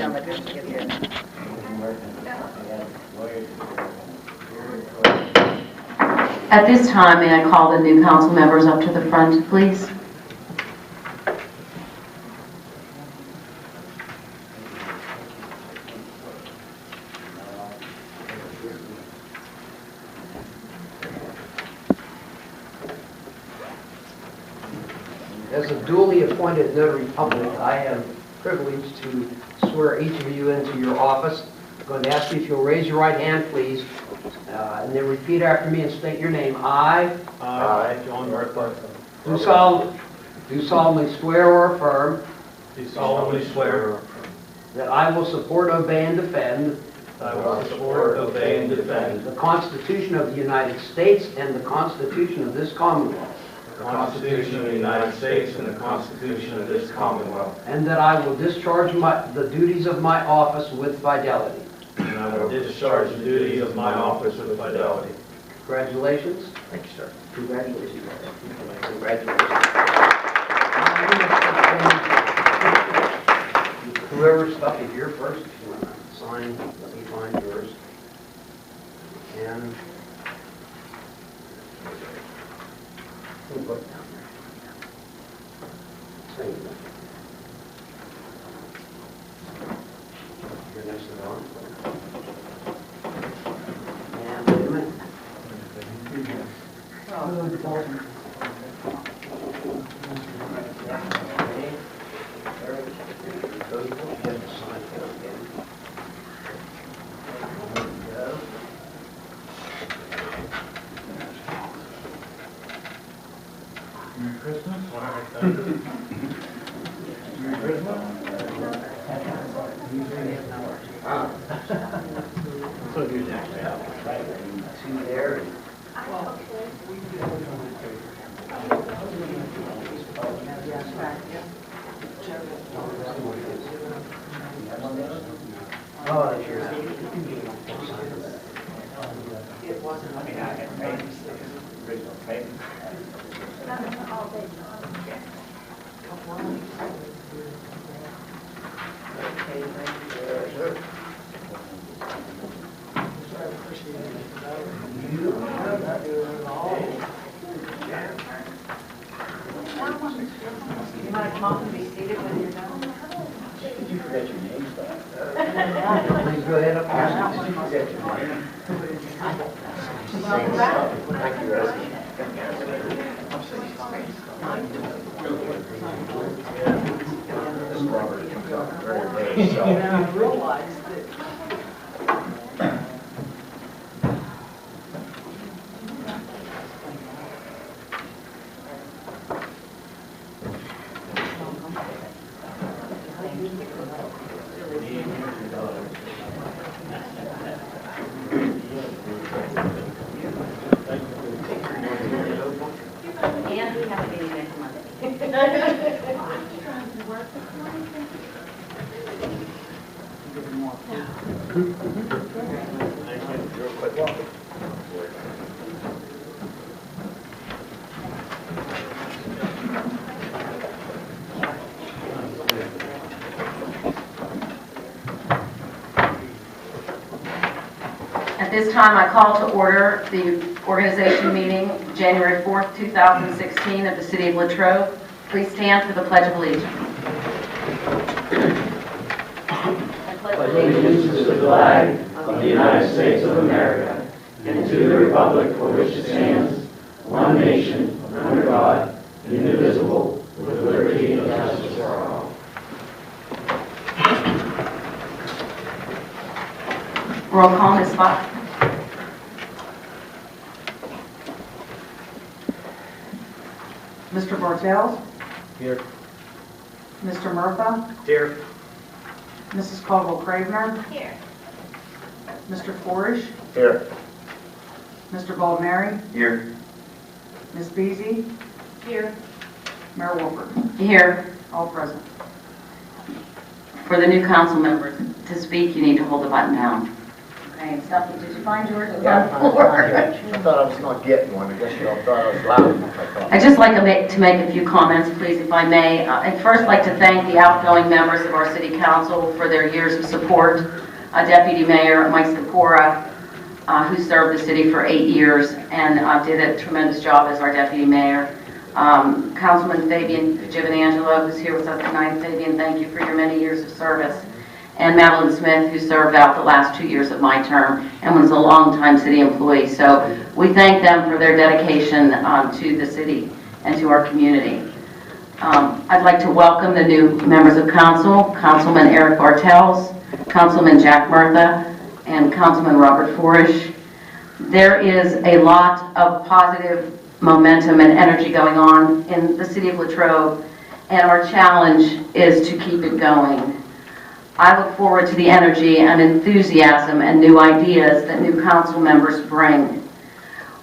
on the just to get here. At this time, may I call the new council members up to the front, please? As a duly appointed notary public, I am privileged to swear each of you into your office. I'm going to ask you if you'll raise your right hand, please, and then repeat after me and state your name. I, John Murphy, do solemnly swear or affirm do solemnly swear that I will support, obey, and defend that I will support, obey, and defend the Constitution of the United States and the Constitution of this Commonwealth, the Constitution of the United States and the Constitution of this Commonwealth, and that I will discharge the duties of my office with fidelity. and I will discharge the duties of my office with fidelity. Congratulations. Thank you, sir. Congratulations. Congratulations. Whoever's stuff is here first, if you want to sign, let me find yours. And we'll put it down there. Same. You're next to the arm. And wait a minute. Merry Christmas. Merry Christmas. So do that. Two there. Oh, that's yours. It wasn't, I mean, I had made original paper. You might come up and be seated when you're done. Did you forget your name, Scott? Please go ahead up here. Did you forget your name? Thank you, Rusty. This Robert comes out very, very self. I realized that. And we have a meeting next Monday. Real quick. At this time, I call to order the organization meeting, January 4th, 2016, of the City of Latrobe. Please stand for the Pledge of Allegiance. Allegiance to the flag of the United States of America and to the republic for which it stands, one nation, under God, indivisible, with liberty and justice for all. Roll call, Ms. Fox. Mr. Bartels? Here. Mr. Murphy? Here. Mrs. Caldwell-Cravener? Here. Mr. Forish? Here. Mr. Baldmary? Here. Ms. Beasy? Here. Mayor Wolford? Here. All present. For the new council members, to speak, you need to hold the button down. Okay, something, did you find yours? It was Yeah, on the floor. I thought I was not getting one. I guess you all thought I was loud. I'd just like to make a few comments, please, if I may. I'd first like to thank the outgoing members of our City Council for their years of support. Deputy Mayor Mike Sikora, who served the city for 8 years and did a tremendous job as our Deputy Mayor. Councilman Fabian Giovanangelo, who's here with us tonight. Fabian, thank you for your many years of service. And Madeline Smith, who served out the last 2 years of my term and was a longtime city employee. So we thank them for their dedication to the city and to our community. I'd like to welcome the new members of council, Councilman Eric Bartels, Councilman Jack Murtha, and Councilman Robert Forish. There is a lot of positive momentum and energy going on in the city of Latrobe, and our challenge is to keep it going. I look forward to the energy and enthusiasm and new ideas that new council members bring.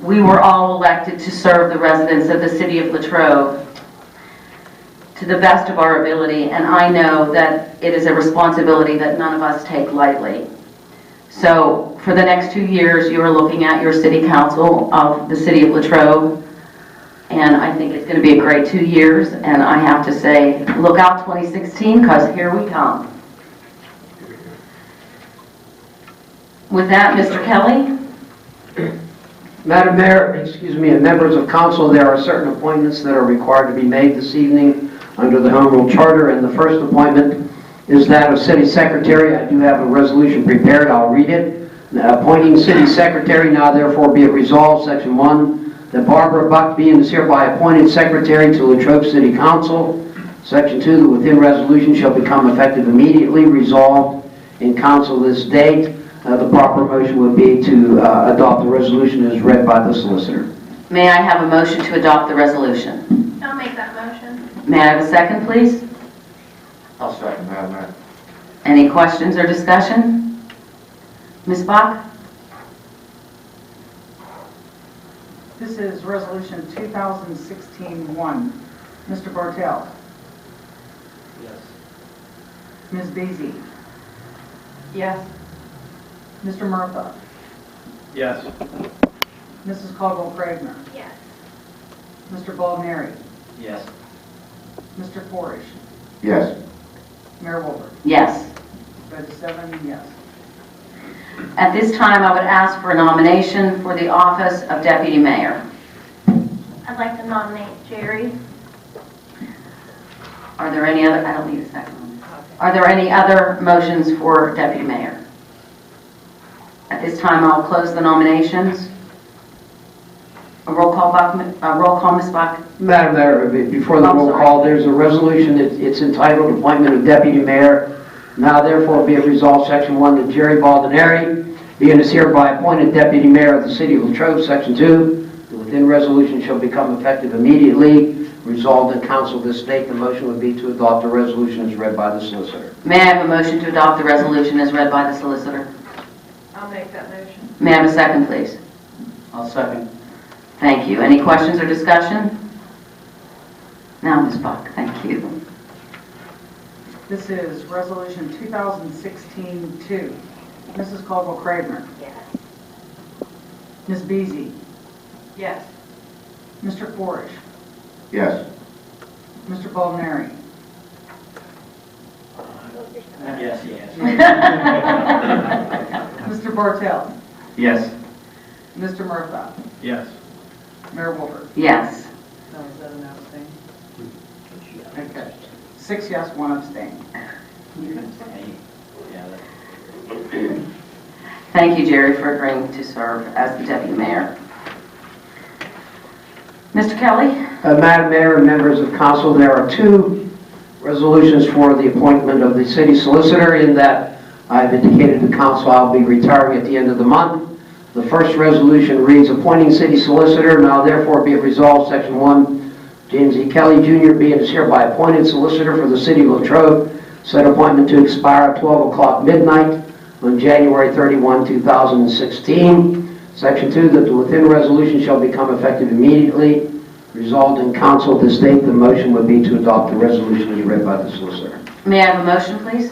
We were all elected to serve the residents of the city of Latrobe to the best of our ability, and I know that it is a responsibility that none of us take lightly. So for the next 2 years, you are looking at your city council of the city of Latrobe, and I think it's going to be a great 2 years, and I have to say, look out 2016, because here we come. With that, Mr. Kelly? Madam Mayor, and members of council, there are certain appointments that are required to be made this evening under the Home Rule Charter, and the first appointment is that of City Secretary. I do have a resolution prepared. I'll read it. Appointing City Secretary, now therefore be it resolved, Section 1, that Barbara Buck being is hereby appointed Secretary to Latrobe City Council. Section 2, that within resolution shall become effective immediately, resolved in council this date. The proper motion would be to adopt the resolution as read by the solicitor. May I have a motion to adopt the resolution? I'll make that motion. May I have a second, please? I'll second that, Matt. Any questions or discussion? Ms. Bach? This is Resolution 2016-1. Mr. Bartell? Yes. Ms. Beasy? Yes. Mr. Murtha? Yes. Mrs. Caldwell-Cragner? Yes. Mr. Baldneri? Yes. Mr. Forish? Yes. Mayor Wolford? Yes. Vote 7 yes. At this time, I would ask for a nomination for the office of Deputy Mayor. I'd like to nominate Jerry. Are there any other, I don't need a second one. Are there any other motions for Deputy Mayor? At this time, I'll close the nominations. A roll call, Ms. Bach. Madam Mayor, before the roll call, there's a resolution. It's entitled Appointment of Deputy Mayor. Now therefore be it resolved, Section 1, that Jerry Baldneri being is hereby appointed Deputy Mayor of the City of Latrobe. Section 2, that within resolution shall become effective immediately, resolved in council this date. The motion would be to adopt the resolution as read by the solicitor. May I have a motion to adopt the resolution as read by the solicitor? I'll make that motion. May I have a second, please? I'll second. Thank you. Any questions or discussion? Now, Ms. Bach, thank you. This is Resolution 2016-2. Mrs. Caldwell-Cragner? Yes. Ms. Beasy? Yes. Mr. Forish? Yes. Mr. Baldneri? Yes, yes. Mr. Bartell? Yes. Mr. Murtha? Yes. Mayor Wolford? Yes. No, is that an abstain? Okay. 6 yes, 1 abstain. Thank you, Jerry, for agreeing to serve as the Deputy Mayor. Mr. Kelly? Madam Mayor and members of council, there are 2 resolutions for the appointment of the City Solicitor, in that I've indicated to council I'll be retiring at the end of the month. The first resolution reads, appointing City Solicitor. Now therefore be it resolved, Section 1, James E. Kelly Jr. being is hereby appointed Solicitor for the City of Latrobe. Said appointment to expire at 12 o'clock midnight on January 31, 2016. Section 2, that the within resolution shall become effective immediately. Resolved in council this date, the motion would be to adopt the resolution as read by the solicitor. May I have a motion, please?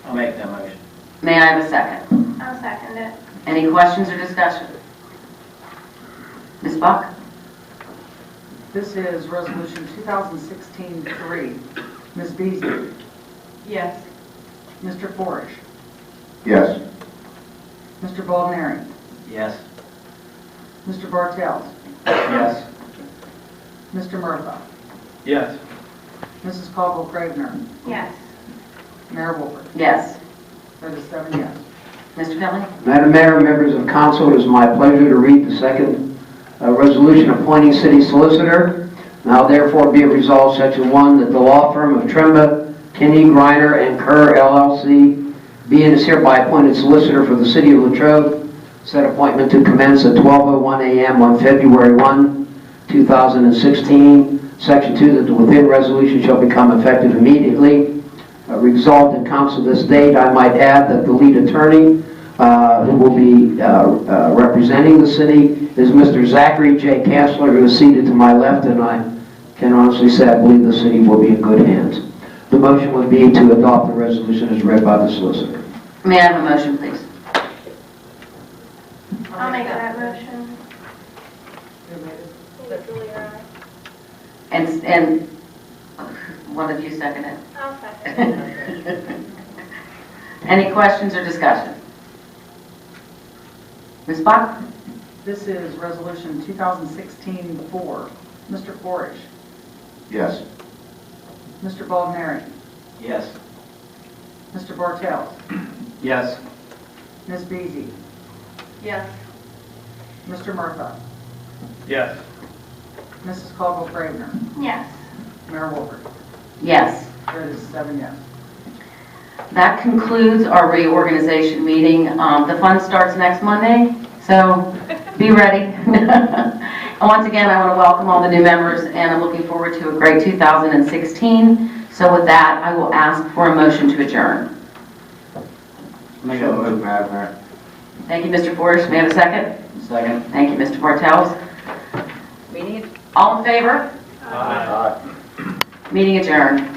I'll make that motion. May I have a second? second it. Any questions or discussion? Ms. Buck? This is Resolution 2016-3. Ms. Beasley? Yes. Mr. Forish? Yes. Mr. Baldner? Yes. Mr. Bartels? Yes. Mr. Murphy? Yes. Mrs. Caldwell Cravener? Yes. Mayor Wolford? Yes. That is 7 yes. Mr. Kelly? Madam Mayor, members of council, it is my pleasure to read the second resolution appointing city solicitor. Now therefore be it resolved, Section 1, that the law firm of Tremba, Kinney, Griner, and Kerr LLC be and is hereby appointed solicitor for the city of Latrobe. Said appointment to commence at 12:01 a.m. on February 1, 2016. Section 2, that the within resolution shall become effective immediately. Resolved in council this date, I might add that the lead attorney who will be representing the city is Mr. Zachary J. Kansler, who is seated to my left, and I can honestly say I believe the city will be in good hands. The motion would be to adopt the resolution as read by the solicitor. May I have a motion, please? I'll make that motion. Who made it? Julia. And one of you second it. I'll second. Any questions or discussion? Ms. Buck? This is Resolution 2016-4. Mr. Forish? Yes. Mr. Baldner? Yes. Mr. Bartels? Yes. Ms. Beasley? Yes. Mr. Murphy? Yes. Mrs. Caldwell Cravener? Yes. Mayor Wolford? Yes. That is 7 yes. That concludes our reorganization meeting. The fun starts next Monday, so be ready. And once again, I want to welcome all the new members, and I'm looking forward to a great 2016. So with that, I will ask for a motion to adjourn. Make a move, Madam Mayor. Thank you, Mr. Forish. May I have a second? Second. Thank you, Mr. Bartels. All in favor? Aye. Meeting adjourned.